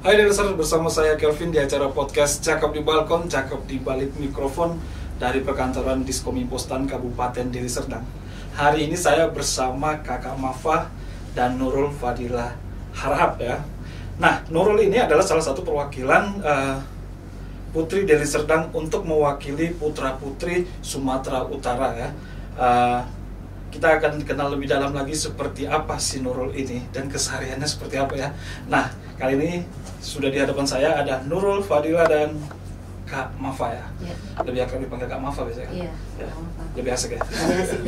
Hai Deliser, bersama saya Kelvin di acara podcast Cakep di Balkon, Cakep di Balik Mikrofon dari perkantoran Diskomi Postan Kabupaten Deli Serdang. Hari ini saya bersama Kakak Mafa dan Nurul Fadilah Harahap ya. Nah, Nurul ini adalah salah satu perwakilan Putri Deli Serdang untuk mewakili putra-putri Sumatera Utara ya. Kita akan kenal lebih dalam lagi seperti apa si Nurul ini dan kesehariannya seperti apa ya. Nah, kali ini sudah di hadapan saya ada Nurul, Fadilah, dan Kak Mafa ya. Lebih akrab dipanggil Kak Mafa biasanya kan? Iya, Ya. Kak Mafa. Lebih asik ya? Asik.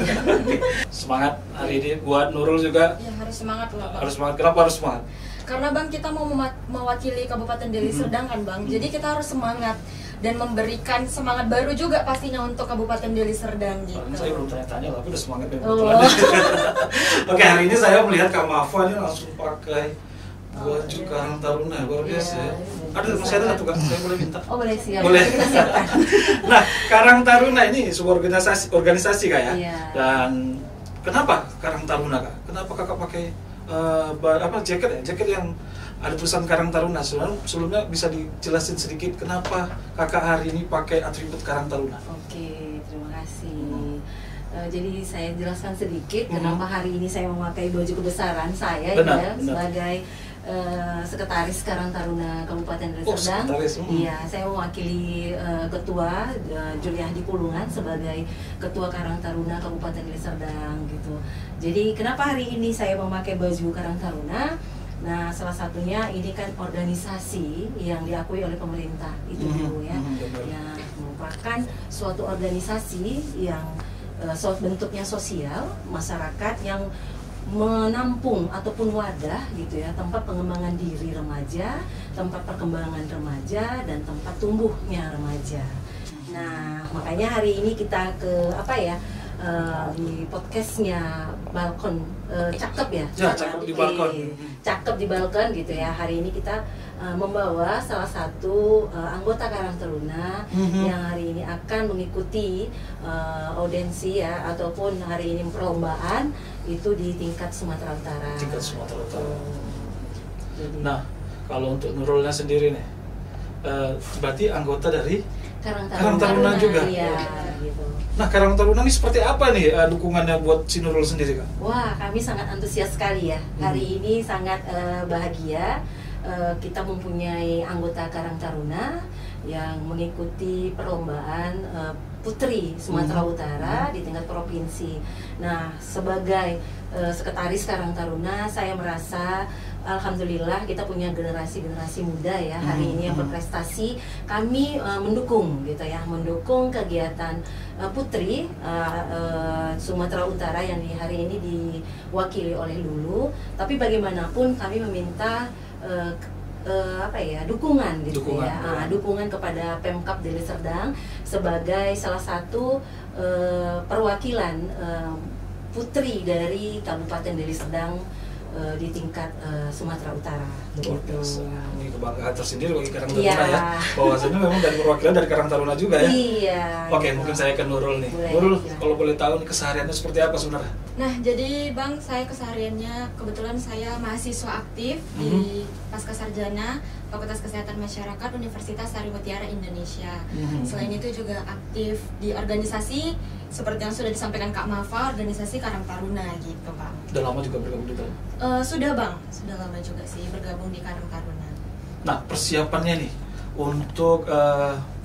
Semangat hari ini buat Nurul juga. Ya harus semangat lah Bang. Harus semangat. Kenapa harus semangat? Karena Bang kita mau mewakili Kabupaten Deli Serdang kan Bang. Jadi kita harus semangat dan memberikan semangat baru juga pastinya untuk Kabupaten Deli Serdang gitu. Saya belum tanya-tanya lah, aku udah semangat ya. Oh. Oke, hari ini saya melihat Kak Mafa ini langsung pakai baju Karang Taruna, luar biasa ya. Masih ada nggak tuh Kak? Saya boleh minta? Oh boleh siap. Boleh. Kita siapkan. Nah, Karang Taruna ini sebuah organisasi Kak ya. Iya. Dan kenapa Karang Taruna Kak? Kenapa Kakak pakai jaket yang ada tulisan Karang Taruna? Sebelumnya bisa dijelasin sedikit kenapa Kakak hari ini pakai atribut Karang Taruna? Oke, terima kasih. Jadi saya jelaskan sedikit kenapa hari ini saya memakai baju kebesaran saya Benar. sebagai Sekretaris Karang Taruna Kabupaten Deli Serdang. Sekretaris. Iya, saya mewakili Ketua Juliahdi Pulungan sebagai Ketua Karang Taruna Kabupaten Deli Serdang gitu. Jadi kenapa hari ini saya memakai baju Karang Taruna? Nah, salah satunya ini kan organisasi yang diakui oleh pemerintah itu dulu ya. Yang merupakan suatu organisasi yang bentuknya sosial, masyarakat yang menampung ataupun wadah gitu ya, tempat pengembangan diri remaja, tempat perkembangan remaja, dan tempat tumbuhnya remaja. Nah, makanya hari ini kita di podcastnya Balkon, Cakep ya? Ya, Cakep di Balkon. Cakep di Balkon gitu ya. Hari ini kita membawa salah satu anggota Karang Taruna yang hari ini akan mengikuti audensi ya, ataupun hari ini perlombaan itu di tingkat Sumatera Utara. Tingkat Sumatera Utara. Jadi, Nah, kalau untuk Nurulnya sendiri nih, berarti anggota dari Karang Taruna juga. Iya, gitu. Nah, Karang Taruna ini seperti apa nih dukungannya buat si Nurul sendiri Kak? Wah, kami sangat antusias sekali ya. Hari ini sangat bahagia kita mempunyai anggota Karang Taruna yang mengikuti perlombaan Putri Sumatera Utara di tingkat provinsi. Nah, sebagai sekretaris Karang Taruna, saya merasa alhamdulillah kita punya generasi muda ya hari ini yang berprestasi. Kami mendukung gitu ya, mendukung kegiatan Putri Sumatera Utara yang hari ini diwakili oleh Lulu. Tapi bagaimanapun kami meminta dukungan gitu ya, dukungan kepada Pemkab Deli Serdang sebagai salah satu perwakilan putri dari Kabupaten Deli Serdang di tingkat Sumatera Utara. Luar biasa. Ini kebanggaan tersendiri bagi Karang Taruna Iya. ya. Bahwasanya memang dari perwakilan dari Karang Taruna juga ya. Iya. Oke, gitu. mungkin saya ke Nurul nih. Boleh, Nurul, silakan. kalau boleh tahu nih kesehariannya seperti apa sebenarnya? Nah jadi Bang saya kesehariannya kebetulan saya mahasiswa aktif di Pascasarjana Fakultas Kesehatan Masyarakat Universitas Sari Mutiara Indonesia. Selain itu juga aktif di organisasi seperti yang sudah disampaikan Kak Mafa, organisasi Karang Taruna gitu Bang. Udah lama juga bergabung di dalam. Sudah Bang, sudah lama juga sih bergabung di Karang Taruna. Nah, persiapannya nih untuk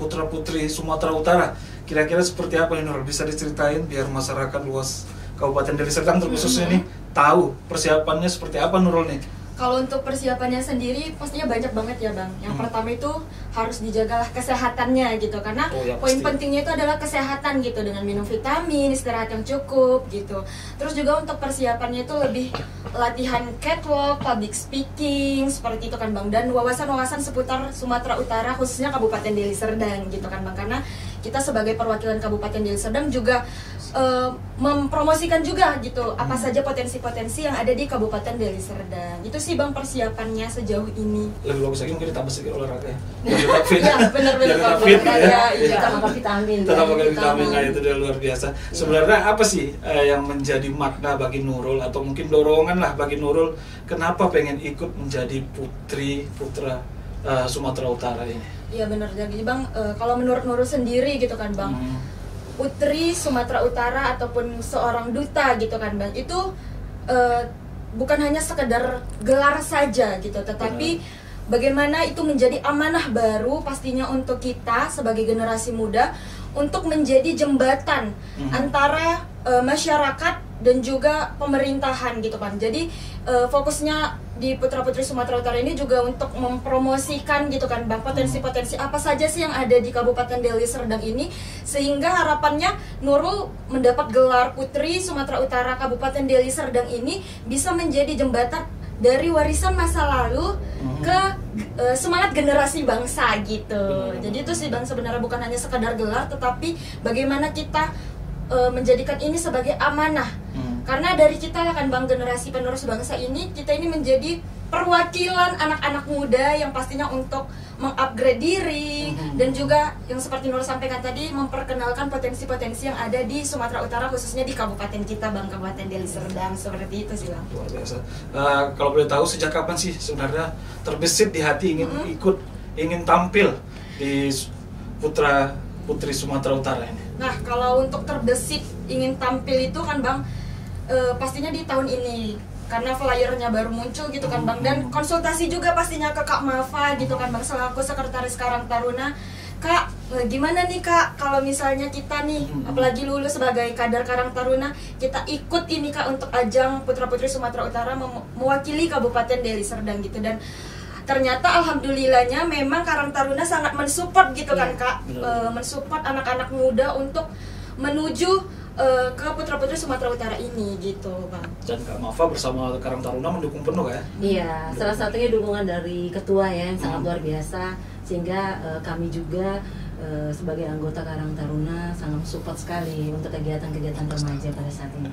putra-putri Sumatera Utara, kira-kira seperti apa nih Nurul? Bisa diceritain biar masyarakat luas Kabupaten Deli Serdang terkhususnya nih tahu persiapannya seperti apa Nurul nih? Kalau untuk persiapannya sendiri pastinya banyak banget ya Bang. Yang pertama itu harus dijagalah kesehatannya gitu. Karena poin pentingnya itu adalah kesehatan gitu. Dengan minum vitamin, istirahat yang cukup gitu. Terus juga untuk persiapannya itu lebih latihan catwalk, public speaking, seperti itu kan Bang. Dan wawasan-wawasan seputar Sumatera Utara khususnya Kabupaten Deli Serdang gitu kan Bang. Karena kita sebagai perwakilan Kabupaten Deli Serdang juga mempromosikan juga gitu apa saja potensi-potensi yang ada di Kabupaten Deli Serdang. Itu sih Bang persiapannya sejauh ini. Lebih bagus lagi mungkin ditambah sedikit olahraga ya. Biar tetap fit. Iya, benar-benar Biar tetap Bang. fit Olahraga, ya. Kita makan vitamin. Tetap ya. pakai vitamin, nah itu udah luar biasa. Sebenarnya apa sih yang menjadi makna bagi Nurul atau mungkin dorongan lah bagi Nurul kenapa pengen ikut menjadi putra Sumatera Utara ini. Iya benar, jadi Bang, kalau menurut Nurul sendiri gitu kan Bang, putri Sumatera Utara ataupun seorang duta gitu kan Bang, itu bukan hanya sekedar gelar saja gitu, tetapi bagaimana itu menjadi amanah baru pastinya untuk kita sebagai generasi muda untuk menjadi jembatan antara masyarakat dan juga pemerintahan gitu kan. Jadi fokusnya di Putra Putri Sumatera Utara ini juga untuk mempromosikan gitu kan Bang, potensi-potensi apa saja sih yang ada di Kabupaten Deli Serdang ini, sehingga harapannya Nurul mendapat gelar Putri Sumatera Utara Kabupaten Deli Serdang ini bisa menjadi jembatan dari warisan masa lalu ke semangat generasi bangsa gitu. Jadi itu sih Bang, sebenarnya bukan hanya sekadar gelar, tetapi bagaimana kita menjadikan ini sebagai amanah. Karena dari kita lah kan Bang, generasi penerus bangsa ini, kita ini menjadi perwakilan anak-anak muda yang pastinya untuk mengupgrade diri dan juga yang seperti Nur sampaikan tadi, memperkenalkan potensi-potensi yang ada di Sumatera Utara, khususnya di kabupaten kita Bang, Kabupaten Deli Serdang. Seperti itu sih Bang. Luar biasa. Kalau boleh tahu, sejak kapan sih sebenarnya terbesit di hati ingin tampil di Putra Putri Sumatera Utara ini? Nah, kalau untuk terbesit ingin tampil itu kan Bang, pastinya di tahun ini, karena flyernya baru muncul gitu kan Bang, dan konsultasi juga pastinya ke Kak Mafa gitu kan Bang, selaku sekretaris Karang Taruna. Kak, gimana nih Kak, kalau misalnya kita nih, apalagi lulus sebagai kader Karang Taruna, kita ikut ini Kak untuk ajang Putra Putri Sumatera Utara mewakili Kabupaten Deli Serdang gitu. Dan ternyata alhamdulillahnya memang Karang Taruna sangat mensupport gitu kan Kak, mensupport anak-anak muda untuk menuju ke Putra Putri Sumatera Utara ini gitu Bang. Dan Kak Mafa bersama Karang Taruna mendukung penuh ya? Iya, salah satunya dukungan dari ketua ya yang sangat luar biasa, sehingga kami juga sebagai anggota Karang Taruna sangat support sekali untuk kegiatan-kegiatan remaja pada saat ini.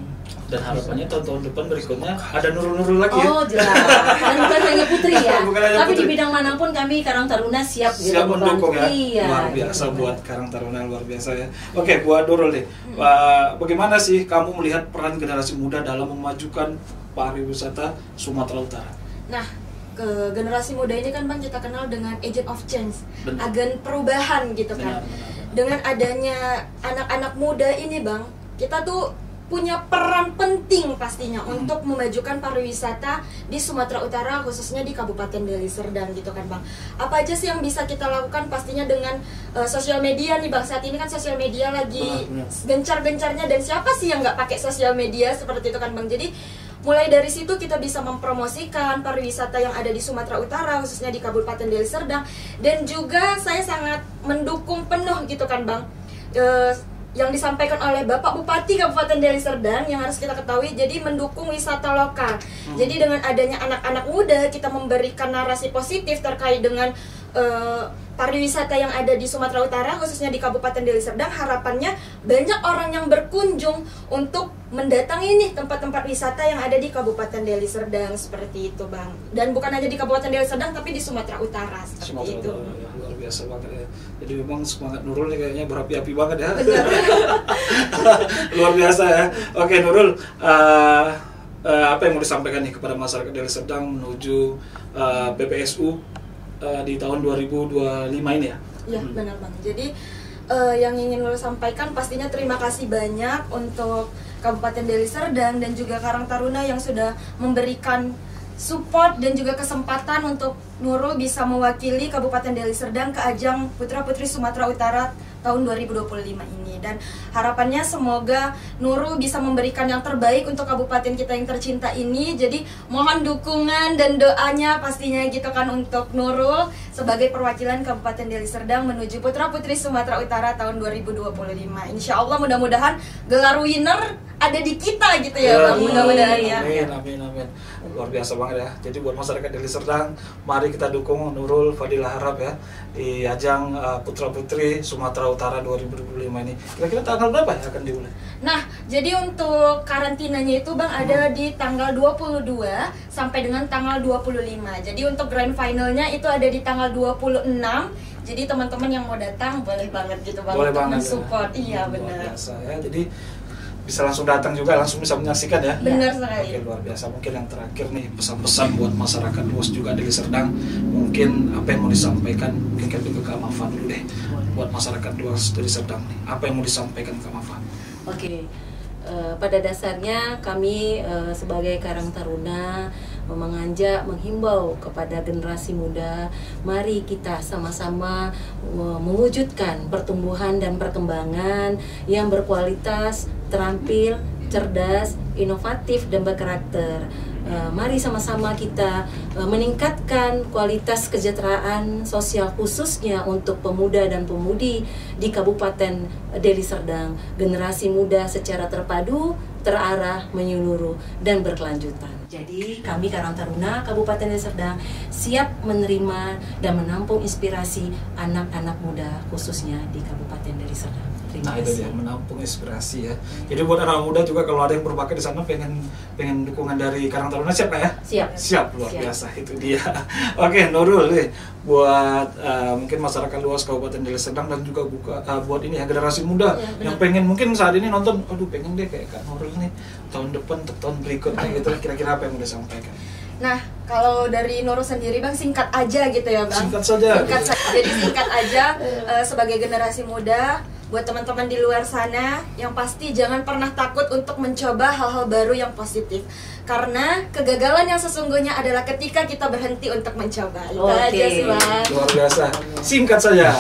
Dan harapannya tahun-tahun depan berikutnya ada Nurul-Nurul lagi ya? Oh jelas, dan bukan hanya putri ya, tapi putri. Di bidang manapun kami Karang Taruna siap mendukung ya? Iya, luar biasa gitu, buat Karang Taruna, luar biasa ya. Oke, buat Nurul nih, bagaimana sih kamu melihat peran generasi muda dalam memajukan pariwisata Sumatera Utara? Nah, ke generasi muda ini kan Bang, kita kenal dengan agent of change, agen perubahan gitu kan. Dengan adanya anak-anak muda ini Bang, kita tuh punya peran penting pastinya untuk memajukan pariwisata di Sumatera Utara, khususnya di Kabupaten Deli Serdang gitu kan Bang. Apa aja sih yang bisa kita lakukan? Pastinya dengan sosial media nih Bang. Saat ini kan sosial media lagi gencar-gencarnya, dan siapa sih yang nggak pakai sosial media seperti itu kan Bang. Jadi mulai dari situ kita bisa mempromosikan pariwisata yang ada di Sumatera Utara, khususnya di Kabupaten Deli Serdang. Dan juga saya sangat mendukung penuh gitu kan Bang, yang disampaikan oleh Bapak Bupati Kabupaten Deli Serdang yang harus kita ketahui, jadi mendukung wisata lokal. Jadi dengan adanya anak-anak muda, kita memberikan narasi positif terkait dengan pariwisata yang ada di Sumatera Utara, khususnya di Kabupaten Deli Serdang. Harapannya banyak orang yang berkunjung untuk mendatangi nih tempat-tempat wisata yang ada di Kabupaten Deli Serdang, seperti itu Bang. Dan bukan hanya di Kabupaten Deli Serdang, tapi di Sumatera Utara, seperti itu. Ya, luar biasa banget ya. Jadi memang semangat Nurul nih kayaknya berapi-api banget ya. Luar biasa ya. Oke Nurul, apa yang mau disampaikan nih kepada masyarakat Deli Serdang menuju PPSU di tahun 2025 ini ya? Iya benar Bang. Jadi yang ingin lo sampaikan pastinya terima kasih banyak untuk Kabupaten Deli Serdang dan juga Karang Taruna yang sudah memberikan support dan juga kesempatan untuk Nurul bisa mewakili Kabupaten Deli Serdang ke ajang Putra Putri Sumatera Utara tahun 2025 ini. Dan harapannya semoga Nurul bisa memberikan yang terbaik untuk kabupaten kita yang tercinta ini. Jadi mohon dukungan dan doanya pastinya gitu kan untuk Nurul sebagai perwakilan Kabupaten Deli Serdang menuju Putra Putri Sumatera Utara tahun 2025. Insya Allah mudah-mudahan gelar winner ada di kita gitu ya Bang, mudah-mudahan ya. Amin. Luar biasa banget ya. Jadi buat masyarakat Deli Serdang, mari kita dukung Nurul Fadilah Harap ya di ajang Putra Putri Sumatera Utara 2025 ini. Kira-kira tanggal berapa ya akan dimulai? Nah, jadi untuk karantinanya itu Bang ada di tanggal 22 sampai dengan tanggal 25. Jadi untuk grand finalnya itu ada di tanggal 26. Jadi teman-teman yang mau datang boleh banget gitu Bang, boleh untuk banget mensupport. Ya. Iya benar. Biasa ya. Jadi bisa langsung datang juga, langsung bisa menyaksikan ya. Benar sekali. Oke, luar biasa. Mungkin yang terakhir nih, pesan-pesan buat masyarakat luas juga Deli Serdang, mungkin apa yang mau disampaikan, mungkin ke Kak Mafa dulu deh. Buat masyarakat luas Deli Serdang nih, apa yang mau disampaikan Kak Mafa? Oke. Pada dasarnya kami sebagai Karang Taruna mengajak, menghimbau kepada generasi muda, mari kita sama-sama mewujudkan pertumbuhan dan perkembangan yang berkualitas, terampil, cerdas, inovatif, dan berkarakter. Mari sama-sama kita meningkatkan kualitas kesejahteraan sosial khususnya untuk pemuda dan pemudi di Kabupaten Deli Serdang. Generasi muda secara terpadu, terarah, menyeluruh, dan berkelanjutan. Jadi kami Karang Taruna Kabupaten Deli Serdang siap menerima dan menampung inspirasi anak-anak muda khususnya di Kabupaten Deli Serdang. Nah itu dia, menampung inspirasi ya. Jadi buat anak muda juga kalau ada yang berbakat di sana pengen dukungan dari Karang Taruna, siap nggak ya? Siap. Luar biasa, itu dia. Oke, Nurul nih buat mungkin masyarakat luas Kabupaten Deli Serdang dan juga buat ini ya, generasi muda yang pengen mungkin saat ini nonton, aduh pengen deh kayak Kak Nurul nih tahun depan atau tahun berikutnya gitu, kira-kira apa yang mau disampaikan? Nah, kalau dari Nurul sendiri Bang, singkat aja gitu ya Bang. Singkat saja. Jadi singkat aja sebagai generasi muda, buat teman-teman di luar sana yang pasti jangan pernah takut untuk mencoba hal-hal baru yang positif. Karena kegagalan yang sesungguhnya adalah ketika kita berhenti untuk mencoba. Itu aja sih Bang. Luar biasa. Singkat saja.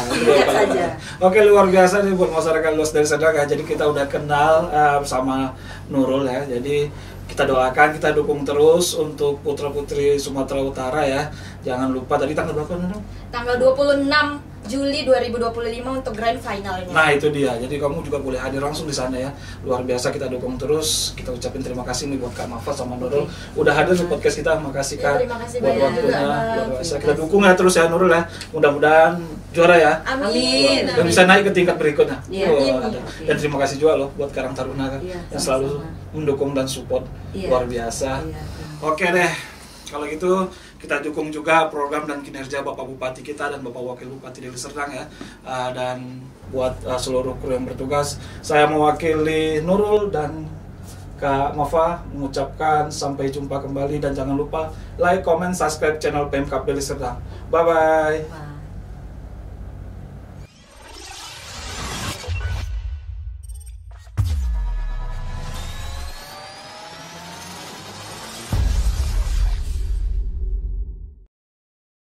Oke, luar biasa nih buat masyarakat luas Deli Serdang ya. Jadi kita udah kenal sama Nurul ya. Jadi kita doakan, kita dukung terus untuk putra-putri Sumatera Utara ya. Jangan lupa tadi tanggal berapa Nurul? Tanggal 26 Juli 2025 untuk grand finalnya. Nah itu dia, jadi kamu juga boleh hadir langsung di sana ya. Luar biasa, kita dukung terus. Kita ucapin terima kasih nih buat Kak Mafa sama Nurul udah hadir di podcast kita. Makasih Kak, terima kasih buat waktunya. Luar biasa, kita dukung ya terus ya Nurul ya. Mudah-mudahan juara ya. Amin. Dan bisa naik ke tingkat berikutnya. Iya. Dan terima kasih juga loh buat Karang Taruna yang selalu mendukung dan support. Luar biasa. Oke deh, kalau gitu kita dukung juga program dan kinerja Bapak Bupati kita dan Bapak Wakil Bupati Deli Serdang ya. Dan buat seluruh kru yang bertugas, saya mewakili Nurul dan Kak Mafa mengucapkan sampai jumpa kembali, dan jangan lupa like, comment, subscribe channel Pemkab Deli Serdang. Bye-bye.